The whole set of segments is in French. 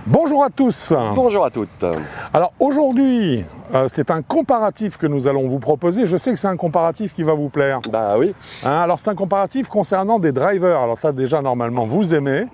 Bonjour à tous. Bonjour à toutes. Alors aujourd'hui, c'est un comparatif que nous allons vous proposer. Je sais que c'est un comparatif qui va vous plaire. Bah oui. Alors c'est un comparatif concernant des drivers. Alors ça déjà normalement vous aimez,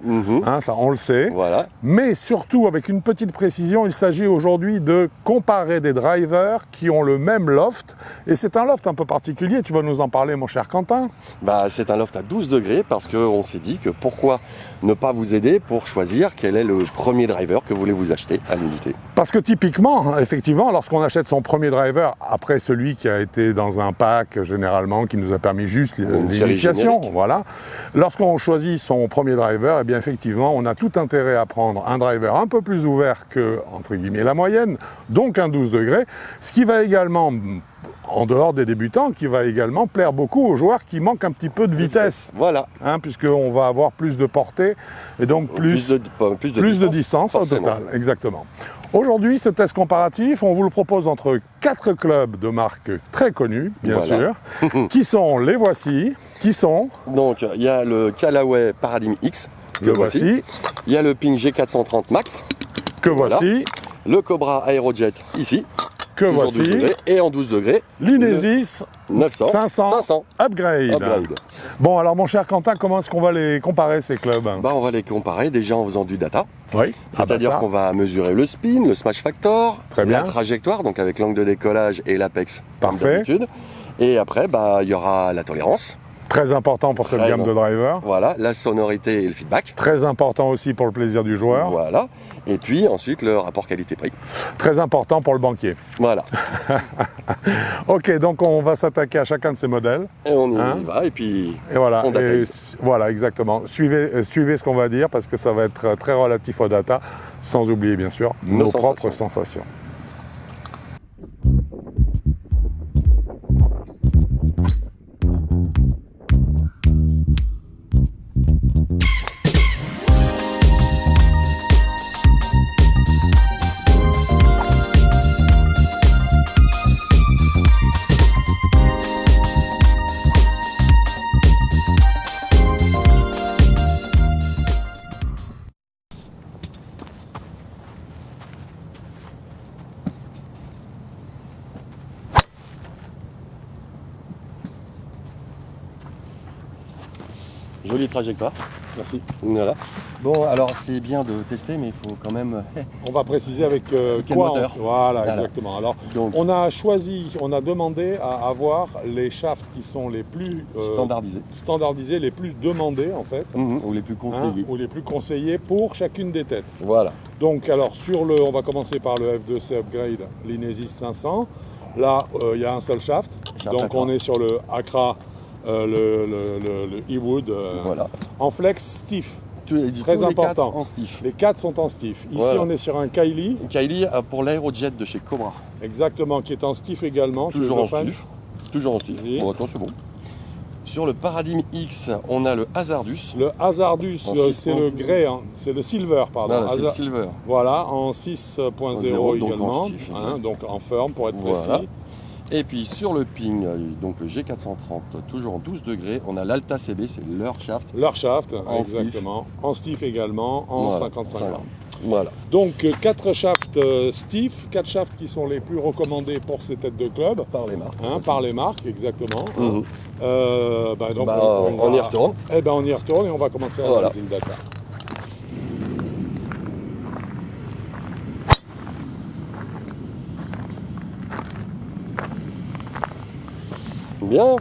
ça on le sait. Voilà. Mais surtout avec une petite précision, il s'agit aujourd'hui de comparer des drivers qui ont le même loft. Et c'est un loft un peu particulier, tu vas nous en parler mon cher Quentin. Bah c'est un loft à 12 degrés parce qu'on s'est dit que pourquoi ne pas vous aider pour choisir quel est le premier driver que voulez-vous acheter à l'unité. Parce que typiquement, effectivement, lorsqu'on achète son premier driver, après celui qui a été dans un pack généralement, qui nous a permis juste l'initiation, voilà. Lorsqu'on choisit son premier driver, eh bien effectivement, on a tout intérêt à prendre un driver un peu plus ouvert que, entre guillemets, la moyenne, donc un 12 degrés, ce qui va également, en dehors des débutants, qui va également plaire beaucoup aux joueurs qui manquent un petit peu de vitesse. Voilà. Puisqu'on va avoir plus de portée et donc plus de distance au total. Exactement. Aujourd'hui, ce test comparatif, on vous le propose entre 4 clubs de marques très connues, bien sûr, qui sont, les voici, qui sont... Donc, il y a le Callaway Paradigm X, le voici. Il y a le Ping G430 Max, que voici. Le Cobra Aerojet, ici. Que voici. 12 degrés, et en 12 degrés, l'Inesis 500 Upgrade. Bon, alors mon cher Quentin, comment est-ce qu'on va les comparer ces clubs? On va les comparer déjà en faisant du data. Oui. C'est-à-dire qu'on va mesurer le spin, le smash factor, la trajectoire, donc avec l'angle de décollage et l'apex, comme parfait. d'habitude. Et après, il y aura la tolérance. Très important pour cette gamme de drivers. Voilà, la sonorité et le feedback. Très important aussi pour le plaisir du joueur. Voilà. Et puis ensuite, le rapport qualité-prix. Très important pour le banquier. Voilà. Ok, donc on va s'attaquer à chacun de ces modèles. Et on y va, et puis voilà. on data. Voilà, exactement. Suivez ce qu'on va dire, parce que ça va être très relatif au data, sans oublier bien sûr nos propres sensations. Jolie trajectoire. Merci. Voilà. Bon, alors c'est bien de tester, mais il faut quand même... On va préciser avec quel moteur. Voilà, exactement. Alors, donc, on a demandé à avoir les shafts qui sont les plus... standardisés, les plus demandés en fait. Ou les plus conseillés. Ou les plus conseillés pour chacune des têtes. Voilà. Donc, alors, on va commencer par le F2C Upgrade, l'Inesis 500. Là, il y a un seul shaft. Donc, on est sur le Accra. Le E-Wood en flex stiff, très important. En stiff. Les 4 sont en stiff. Ici, on est sur un Kylie. Kylie pour l'aérojet de chez Cobra. Exactement, qui est en stiff également. Toujours en stiff. Toujours en stiff. Bon, attends, c'est bon. Sur le Paradigm X, on a le Hazardus. Le Hazardus, c'est le grey, c'est le silver, pardon. C'est le silver. Voilà, en 6.0 également. Donc en firm pour être précis. Et puis sur le Ping, donc le G430, toujours en 12 degrés, on a l'Alta CB, c'est leur shaft. Leur shaft, exactement. En stiff également, en 55 grammes. Voilà. Donc 4 shafts stiff, 4 shafts qui sont les plus recommandés pour ces têtes de club. Par les marques. Par les marques, exactement. Donc on y retourne. On y retourne et on va commencer à analyser le data. Bien.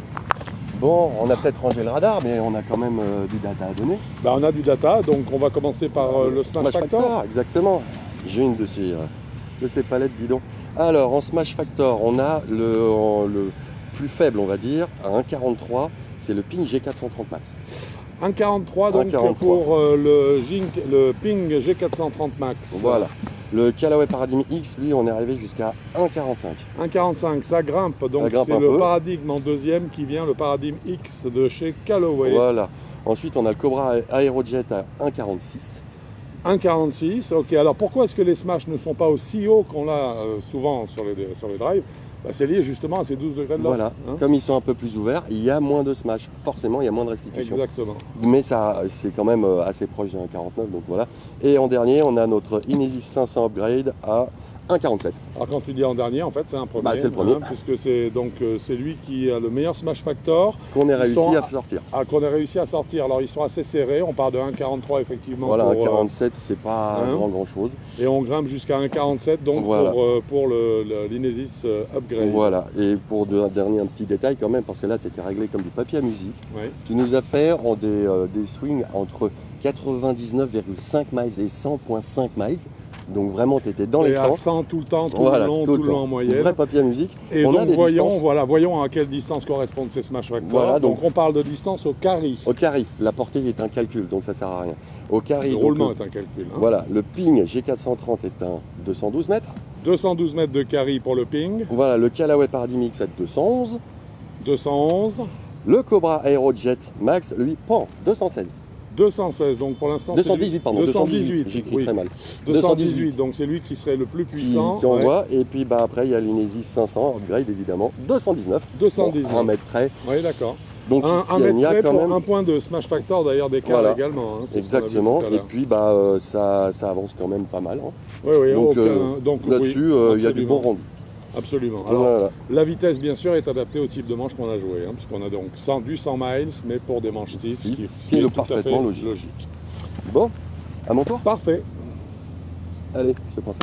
Bon, on a peut-être rangé le radar, mais on a quand même du data à donner. On a du data, donc on va commencer par le Smash Factor. Exactement. J'ai une de ces palettes, dis donc. Alors, en Smash Factor, on a le plus faible, on va dire, à 1,43, c'est le Ping G430 Max. 1,43 donc 1,43. Pour le Ping G430 Max. Voilà. Le Callaway Paradigm X, lui, on est arrivé jusqu'à 1,45. 1,45, ça grimpe. Donc c'est le paradigme en deuxième qui vient, le Paradigm X de chez Callaway. Voilà. Ensuite, on a le Cobra Aerojet à 1,46. 1,46, ok. Alors pourquoi est-ce que les Smash ne sont pas aussi hauts qu'on l'a souvent sur les drives? Bah, c'est lié justement à ces 12 degrés de loft. Voilà, comme ils sont un peu plus ouverts, il y a moins de smash, forcément il y a moins de restitution. Exactement. Mais ça, c'est quand même assez proche d'un 49, donc voilà. Et en dernier, on a notre Inesis 500 Upgrade à 1,47. Alors quand tu dis en dernier, en fait c'est un premier, Bah, c'est le premier. puisque c'est donc c'est lui qui a le meilleur smash factor. Qu'on ait réussi à sortir. Qu'on ait réussi à sortir. Alors ils sont assez serrés, on part de 1,43 effectivement. Voilà, pour, 1,47 c'est pas grand chose. Et on grimpe jusqu'à 1,47 donc voilà. pour l'Inesis Upgrade. Voilà, et pour un petit détail quand même, parce que là tu étais réglé comme du papier à musique. Oui. Tu nous as fait des swings entre 99,5 miles et 100,5 miles. Donc vraiment, tu étais dans les sens. À 100 tout le temps, tout le long en moyenne. Vrai papier à musique. Et on donc, a des voyons à quelle distance correspondent ces smash factors. Voilà, donc on parle de distance au carry. Au carry. La portée est un calcul, donc ça sert à rien. Au carry. Le roulement est un calcul. Voilà, le ping G430 est un 212 mètres. 212 mètres de carry pour le ping. Voilà, le Callaway Paradigm X est 211. 211. Le Cobra Aerojet Max, lui, 216. 216, donc pour l'instant 218, pardon. 218, j'écris très mal. 218, donc c'est lui qui serait le plus puissant. Qui envoie, et puis après il y a l'Inesis 500, upgrade évidemment, 219. 219. Bon, 1 mètre près. Oui, d'accord. Donc un mètre près pour même un point de smash factor d'ailleurs d'écart également. Hein, exactement, et puis ça avance quand même pas mal. Hein. Oui, donc là-dessus, il y a du bon rendu. Absolument. Alors, la vitesse, bien sûr, est adaptée au type de manche qu'on a joué, hein, puisqu'on a donc du 100 miles, mais pour des manches stiff, ce qui est parfaitement logique. Bon, à mon tour. Parfait. Allez, je prends ça.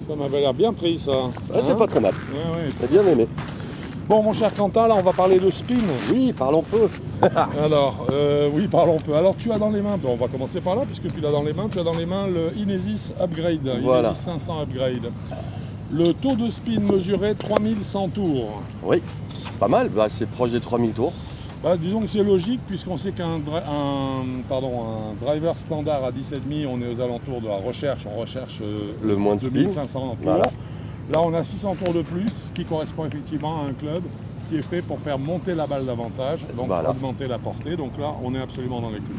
Ça m'avait l'air bien pris, ça. C'est pas très mal. Ouais. J'ai bien aimé. Bon, mon cher Quentin, là, on va parler de spin. Oui, parlons peu. Alors, oui, parlons peu. Alors, tu as dans les mains, on va commencer par là, puisque tu l'as dans les mains, tu as dans les mains le Inesis Upgrade, voilà. Inesis 500 Upgrade. Le taux de spin mesuré 3100 tours. Oui, pas mal, c'est proche des 3000 tours. Disons que c'est logique, puisqu'on sait qu'un driver standard à 17,5, on est aux alentours de la recherche, on recherche le moins de spin. 2500 tours. Voilà. Là, on a 600 tours de plus, ce qui correspond effectivement à un club qui est fait pour faire monter la balle davantage, donc augmenter la portée. Donc là, on est absolument dans les clous.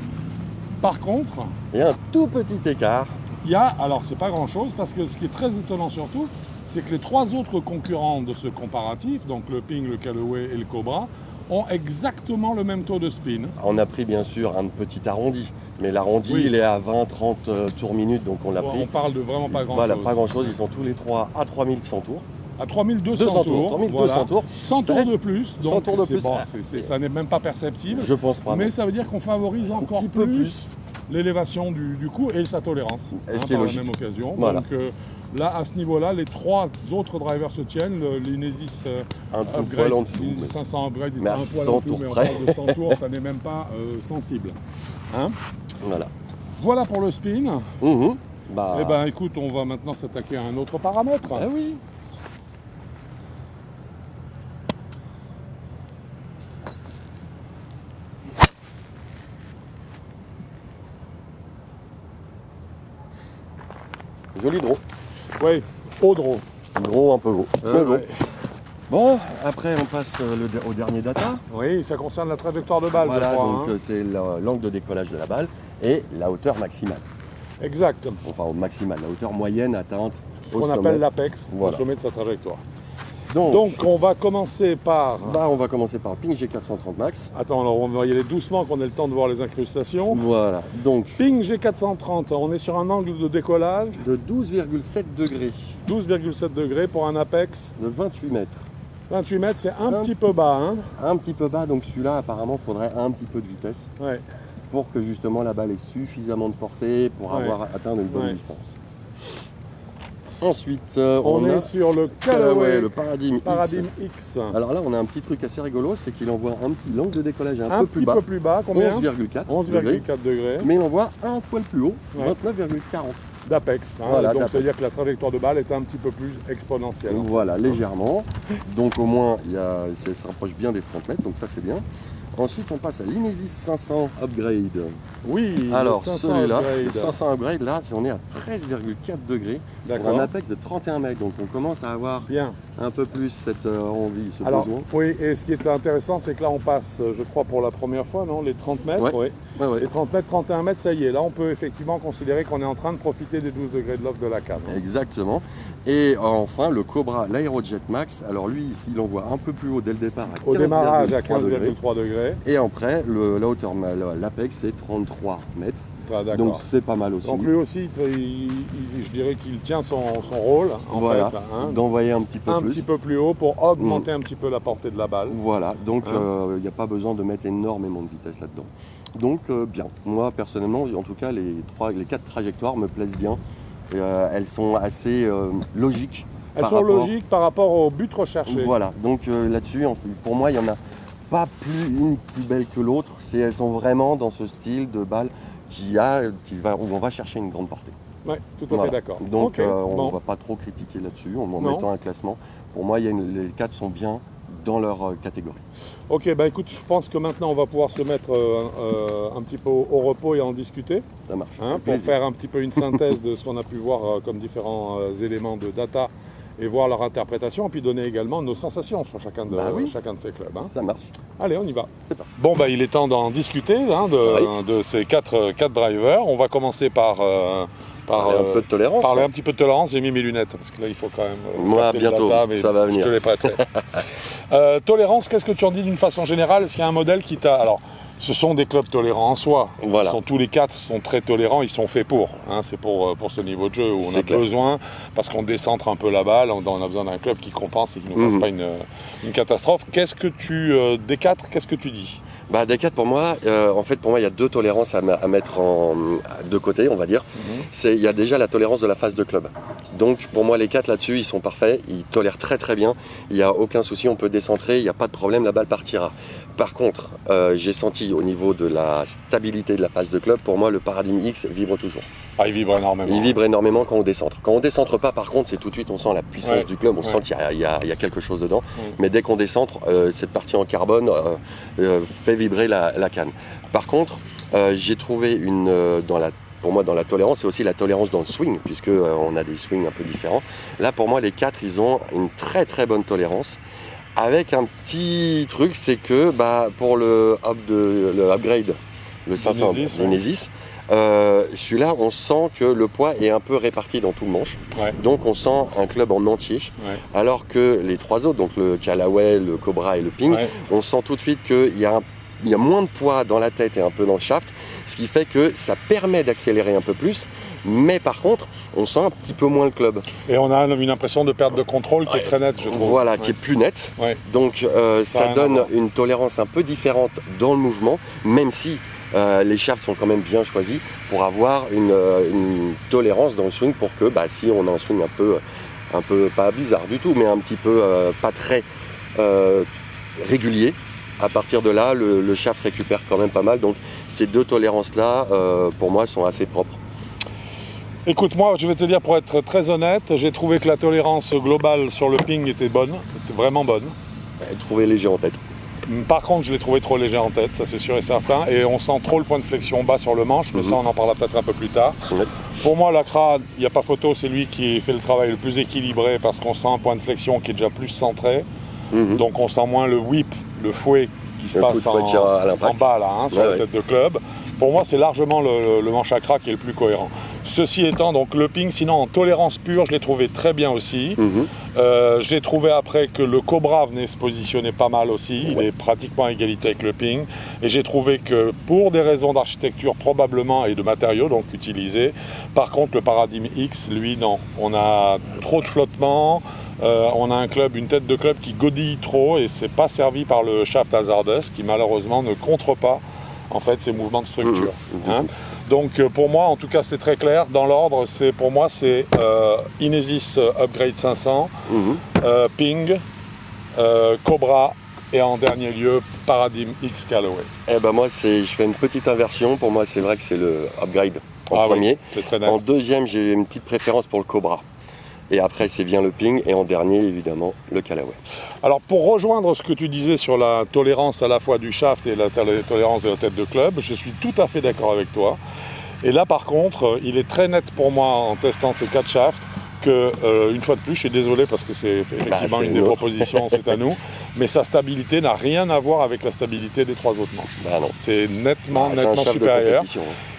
Par contre, il y a un tout petit écart. Alors c'est pas grand-chose, parce que ce qui est très étonnant surtout, c'est que les trois autres concurrents de ce comparatif, donc le Ping, le Callaway et le Cobra, ont exactement le même taux de spin. On a pris bien sûr un petit arrondi. Mais l'arrondi, il est à 20-30 tours minutes, donc on l'a pris. On parle de vraiment pas grand-chose. Voilà, pas grand-chose. Ils sont tous les trois à 3100 tours. À 3200 tours. 3200 tours. 100 tours de plus. Donc 100 tours de plus. Bon, ça n'est même pas perceptible. Je pense pas. Mais ça veut dire qu'on favorise encore plus l'élévation du coût et sa tolérance. Est-ce qu'il est logique ? Par la même occasion. Voilà. Donc là, à ce niveau-là, les trois autres drivers se tiennent. L'Inesis Upgrade, l'Inesis 500 Upgrade est un poil en dessous, mais on parle de 100 tours, ça n'est même pas sensible. Hein ? Voilà pour le spin. Eh bien, écoute, on va maintenant s'attaquer à un autre paramètre. Ah oui. Joli draw. Oui, au draw. Draw un peu gros. Bon, après on passe au dernier data. Oui, ça concerne la trajectoire de balle, voilà, je crois. Donc c'est l'angle de décollage de la balle et la hauteur maximale. Exact. Enfin, maximale, la hauteur moyenne atteinte ce qu'on appelle l'apex, au sommet de sa trajectoire. Donc on va commencer par... on va commencer par Ping G430 Max. Attends, alors on va y aller doucement, qu'on ait le temps de voir les incrustations. Voilà, donc... Ping G430, on est sur un angle de décollage... de 12,7 degrés. 12,7 degrés pour un apex... de 28 mètres. 28 mètres, c'est un petit peu bas. Hein. Un petit peu bas, donc celui-là, apparemment, il faudrait un petit peu de vitesse. Ouais. Pour que justement la balle ait suffisamment de portée pour avoir atteint une bonne distance. Ensuite, on est sur le Callaway, le Paradigm X. Alors là, on a un petit truc assez rigolo, c'est qu'il envoie l'angle de décollage un peu plus bas. Combien ? 11,4 degrés. Mais il envoie un poil plus haut, 29,40. D'apex. Voilà, donc ça veut dire que la trajectoire de balle est un petit peu plus exponentielle. Voilà, légèrement. Donc au moins, ça se rapproche bien des 30 mètres, donc ça c'est bien. Ensuite, on passe à l'Inesis 500 Upgrade. Oui, alors le 500 celui-là, upgrade. le 500 Upgrade, là, on est à 13,4 degrés pour un apex de 31 mètres. Donc on commence à avoir bien un peu plus cette envie, ce alors, besoin. oui, et ce qui est intéressant, c'est que là, on passe, je crois, pour la première fois, non, les 30 mètres. Ouais. Oui. Ouais. Les 30 mètres, 31 mètres, ça y est. Là, on peut effectivement considérer qu'on est en train de profiter des 12 degrés de loft de la cave. Exactement. Et enfin, le Cobra, l'Aerojet Max. Alors lui, ici, il envoie un peu plus haut dès le départ. Au démarrage à 15,3 degrés. Et après, la hauteur, l'Apex, c'est 33 mètres. Ah, donc c'est pas mal aussi. Donc lui aussi, je dirais qu'il tient son rôle, en fait. Hein, d'envoyer un petit peu plus haut pour augmenter un petit peu la portée de la balle. Voilà, donc il n'y a pas besoin de mettre énormément de vitesse là-dedans. Donc bien, moi personnellement, en tout cas, les 4 trajectoires me plaisent bien. Elles sont assez logiques. Elles sont logiques par rapport au but recherché. Voilà, donc là-dessus, pour moi, il n'y en a pas une plus belle que l'autre. Elles sont vraiment dans ce style de balle où on va chercher une grande portée. Oui, tout à fait d'accord. Donc on ne va pas trop critiquer là-dessus en mettant un classement. Pour moi, les 4 sont bien dans leur catégorie. Ok, bah écoute, je pense que maintenant on va pouvoir se mettre un petit peu au repos et en discuter. Ça marche. Pour faire un petit peu une synthèse de ce qu'on a pu voir comme différents éléments de data et voir leur interprétation, et puis donner également nos sensations sur chacun de ces clubs. Ça marche. Allez, on y va. C'est parti. Bon, bah, il est temps d'en discuter de ces 4 drivers. On va commencer par un peu de tolérance. Parler un petit peu de tolérance. J'ai mis mes lunettes parce que là il faut quand même. Moi bientôt, data, mais ça va venir. Je te les prêterai. Tolérance, qu'est-ce que tu en dis d'une façon générale? Est-ce qu'il y a un modèle qui t'a. Alors, ce sont des clubs tolérants en soi. Voilà. Tous les 4 sont très tolérants, ils sont faits pour. C'est pour ce niveau de jeu où on a besoin, parce qu'on décentre un peu la balle, on a besoin d'un club qui compense et qui ne nous fasse pas une catastrophe. Qu'est-ce que des 4, qu'est-ce que tu dis? Des 4 pour moi, il y a 2 tolérances à mettre de côté, on va dire. Il y a déjà la tolérance de la phase de club. Donc pour moi les 4 là-dessus, ils sont parfaits, ils tolèrent très très bien, il n'y a aucun souci, on peut décentrer, il n'y a pas de problème, la balle partira. Par contre, j'ai senti au niveau de la stabilité de la phase de club, pour moi le Paradigm X vibre toujours. Il vibre énormément. Il vibre énormément quand on décentre. Quand on décentre pas, par contre, c'est tout de suite, on sent la puissance du club, on sent qu'il y a quelque chose dedans. Mais dès qu'on décentre, cette partie en carbone fait vibrer la canne. Par contre, j'ai trouvé pour moi, dans la tolérance, c'est aussi la tolérance dans le swing, puisque on a des swings un peu différents. Là, pour moi, les 4, ils ont une très très bonne tolérance. Avec un petit truc, c'est que pour le upgrade, le 500 l'Inesis, celui-là, on sent que le poids est un peu réparti dans tout le manche. Donc on sent un club en entier. Alors que les 3 autres, donc le Callaway, le Cobra et le Ping, on sent tout de suite qu'il y a moins de poids dans la tête et un peu dans le shaft, ce qui fait que ça permet d'accélérer un peu plus, mais par contre, on sent un petit peu moins le club. Et on a une impression de perte de contrôle qui est très nette, je trouve. Voilà, qui est plus nette. Donc ça donne une tolérance un peu différente dans le mouvement, même si les shafts sont quand même bien choisis pour avoir une tolérance dans le swing pour que si on a un swing un peu pas bizarre du tout, mais un petit peu pas très régulier, à partir de là, le shaft récupère quand même pas mal. Donc ces 2 tolérances-là, pour moi, sont assez propres. Écoute, moi, je vais te dire, pour être très honnête, j'ai trouvé que la tolérance globale sur le ping était bonne, était vraiment bonne. Trouvé léger en tête. Par contre, je l'ai trouvé trop léger en tête, ça c'est sûr et certain, et on sent trop le point de flexion bas sur le manche, mais ça on en parlera peut-être un peu plus tard. Pour moi, l'Acra, il n'y a pas photo, c'est lui qui fait le travail le plus équilibré parce qu'on sent un point de flexion qui est déjà plus centré, donc on sent moins le whip, le fouet qui se passe en bas là, sur la tête de club. Pour moi, c'est largement le manche Acra qui est le plus cohérent. Ceci étant, donc le ping, sinon en tolérance pure, je l'ai trouvé très bien aussi. J'ai trouvé après que le Cobra venait se positionner pas mal aussi. Il est pratiquement à égalité avec le ping. Et j'ai trouvé que pour des raisons d'architecture probablement et de matériaux donc utilisés, par contre le Paradigm X, lui non. On a trop de flottement. On a une tête de club qui godille trop et c'est pas servi par le shaft Hazardous qui malheureusement ne contre pas en fait ces mouvements de structure. Donc pour moi, en tout cas, c'est très clair. Dans l'ordre, pour moi, c'est Inesis Upgrade 500, Ping, Cobra et en dernier lieu, Paradigm X Callaway. Moi, je fais une petite inversion. Pour moi, c'est vrai que c'est le Upgrade en premier. C'est très net. En deuxième, j'ai une petite préférence pour le Cobra. Et après, c'est vient le ping. Et en dernier, évidemment, le Callaway. Alors, pour rejoindre ce que tu disais sur la tolérance à la fois du shaft et la tolérance de la tête de club, je suis tout à fait d'accord avec toi. Et là, par contre, il est très net pour moi en testant ces 4 shafts que, une fois de plus, je suis désolé parce que c'est effectivement une des propositions, c'est à nous, mais sa stabilité n'a rien à voir avec la stabilité des 3 autres manches. Bah non. C'est nettement supérieur.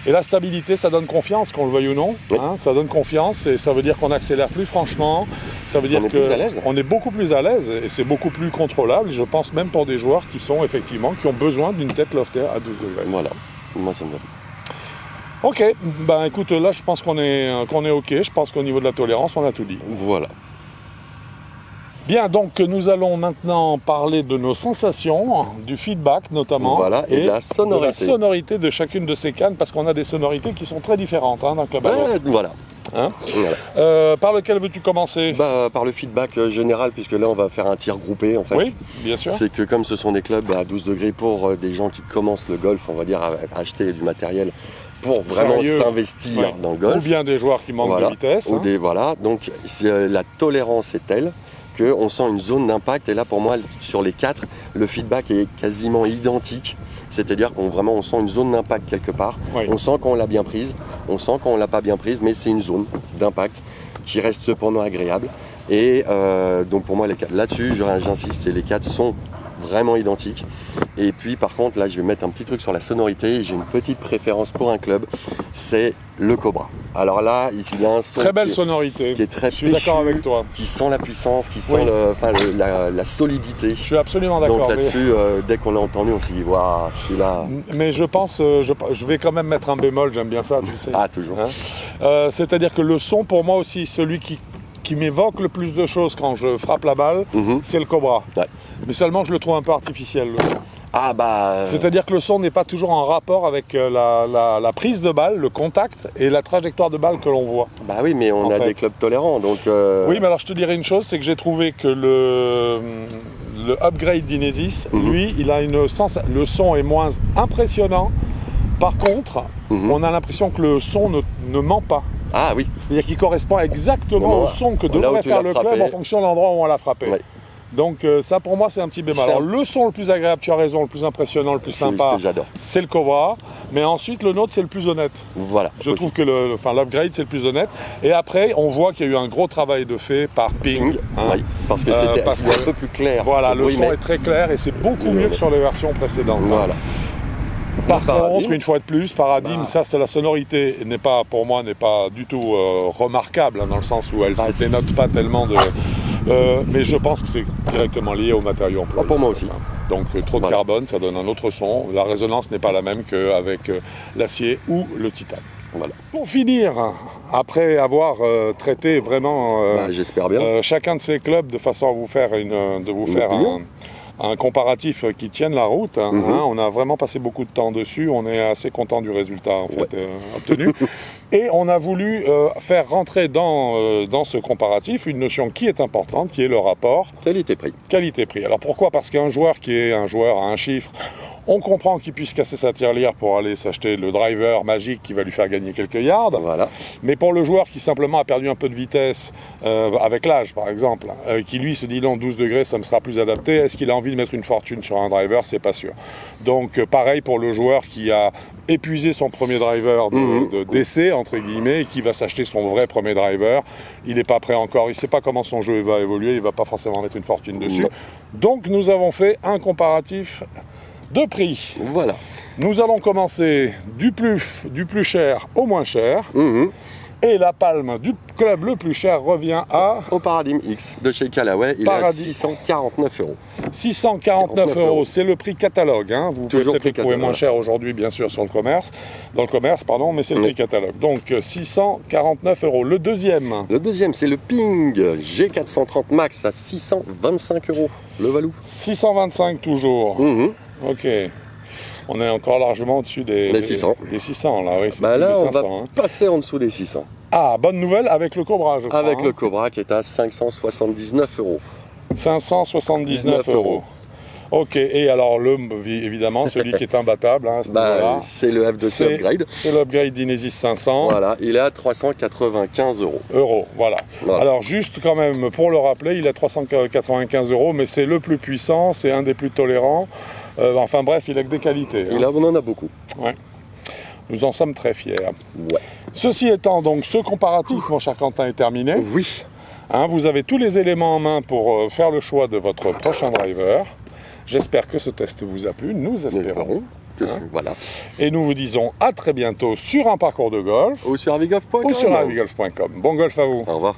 Et la stabilité, ça donne confiance, qu'on le veuille ou non. Oui. Hein, ça donne confiance et ça veut dire qu'on accélère plus franchement. Ça veut dire qu'on est beaucoup plus à l'aise et c'est beaucoup plus contrôlable. Je pense même pour des joueurs qui ont besoin d'une tête loftée à 12 degrés. Voilà, moi ça me va. Ok, ben écoute, là je pense qu'on est ok, je pense qu'au niveau de la tolérance, on a tout dit. Voilà. Bien, donc nous allons maintenant parler de nos sensations, du feedback notamment, voilà, et de la sonorité de chacune de ces cannes, parce qu'on a des sonorités qui sont très différentes dans le club. Voilà. Hein, voilà. Par lequel veux-tu commencer? Par le feedback général, puisque là on va faire un tir groupé en fait. Oui, bien sûr. C'est que comme ce sont des clubs à 12 degrés pour des gens qui commencent le golf, on va dire, à acheter du matériel pour vraiment s'investir dans le golf. Ou bien des joueurs qui manquent de vitesse. Voilà, donc la tolérance est telle qu'on sent une zone d'impact. Et là pour moi, sur les 4, le feedback est quasiment identique. C'est-à-dire qu'on sent une zone d'impact quelque part. Oui. On sent qu'on l'a bien prise, on sent qu'on ne l'a pas bien prise, mais c'est une zone d'impact qui reste cependant agréable. Et donc pour moi, là-dessus, j'insiste, les 4 sont vraiment identiques. Et puis par contre, là je vais mettre un petit truc sur la sonorité. J'ai une petite préférence pour un club, c'est le Cobra. Alors là, il y a un son très belle sonorité, qui est très péchu, d'accord avec toi, qui sent la puissance, qui sent la solidité. Je suis absolument d'accord. Donc là-dessus, dès qu'on l'a entendu, on s'est dit waouh, celui-là. Mais je pense, je vais quand même mettre un bémol, j'aime bien ça, tu sais. Ah, toujours. C'est-à-dire que le son, pour moi aussi, celui qui m'évoque le plus de choses quand je frappe la balle, c'est le Cobra. Ouais. Mais seulement je le trouve un peu artificiel. C'est-à-dire que le son n'est pas toujours en rapport avec la prise de balle, le contact et la trajectoire de balle que l'on voit. Bah oui, mais on a des clubs tolérants, donc... Oui, mais alors je te dirais une chose, c'est que j'ai trouvé que le upgrade d'Inesis, lui, il a le son est moins impressionnant. Par contre, on a l'impression que le son ne ment pas. Ah oui. C'est-à-dire qu'il correspond exactement au son que devrait faire le club en fonction de l'endroit où on l'a frappé. Ouais. Donc ça pour moi c'est un petit bémol. Alors le son le plus agréable, tu as raison, le plus impressionnant, le plus sympa, c'est le Cobra. Mais ensuite le nôtre c'est le plus honnête. Voilà. Je trouve que l'upgrade c'est le plus honnête. Et après on voit qu'il y a eu un gros travail de fait par Ping. Oui, parce que c'était un peu plus clair. Voilà, le son est très clair et c'est beaucoup mieux que sur les versions précédentes. Voilà. Par contre, une fois de plus, Paradigme, ça c'est la sonorité pour moi n'est pas du tout remarquable dans le sens où elle ne se dénote pas tellement de. Mais je pense que c'est directement lié au matériau employé. Pour moi aussi. Donc trop de carbone, ça donne un autre son. La résonance n'est pas la même qu'avec l'acier ou le titane. Voilà. Pour finir, après avoir traité vraiment j'espère bien. chacun de ces clubs de façon à vous faire un comparatif qui tienne la route, on a vraiment passé beaucoup de temps dessus, on est assez content du résultat obtenu. Et on a voulu faire rentrer dans ce comparatif une notion qui est importante, qui est le rapport qualité-prix. Qualité-prix. Alors pourquoi ? Parce qu'un joueur qui est un joueur à un chiffre, on comprend qu'il puisse casser sa tirelire pour aller s'acheter le driver magique qui va lui faire gagner quelques yards. Voilà. Mais pour le joueur qui simplement a perdu un peu de vitesse avec l'âge par exemple, qui lui se dit non 12 degrés ça me sera plus adapté, est-ce qu'il a envie de mettre une fortune sur un driver ? C'est pas sûr. Donc pareil pour le joueur qui a épuisé son premier driver d'essai entre guillemets et qui va s'acheter son vrai premier driver, il n'est pas prêt encore, il ne sait pas comment son jeu va évoluer, il ne va pas forcément mettre une fortune dessus. Donc nous avons fait un comparatif de prix. Voilà. Nous allons commencer du plus cher au moins cher. Et la palme du club le plus cher revient au Paradigme X de chez Callaway. Il est à 649 €. 649 €, c'est le prix catalogue. Vous pouvez peut-être le trouver moins cher aujourd'hui, bien sûr, dans le commerce, mais c'est le prix catalogue. Donc 649 €. Le deuxième, c'est le Ping G430 Max à 625 €. Le Valou. 625 toujours. Ok. On est encore largement au-dessus des 600. Des 600, là, oui. Là, on va passer en dessous des 600. Ah, bonne nouvelle avec le Cobra, je crois. Avec le Cobra qui est à 579 €. 579 €. Ok, et alors évidemment, celui qui est imbattable, hein, c'est le F2C Upgrade. C'est l'upgrade d'Inesis 500. Voilà, il est à 395 €. Voilà. Alors juste quand même, pour le rappeler, il est à 395 €, mais c'est le plus puissant, c'est un des plus tolérants. Enfin bref, il a que des qualités. On en a beaucoup. Ouais. Nous en sommes très fiers. Ouais. Ceci étant, donc, ce comparatif, mon cher Quentin, est terminé. Oui. Vous avez tous les éléments en main pour faire le choix de votre prochain driver. J'espère que ce test vous a plu, nous espérons. Voilà. Et nous vous disons à très bientôt sur un parcours de golf. Ou sur avigolf.com. Bon golf à vous. Au revoir.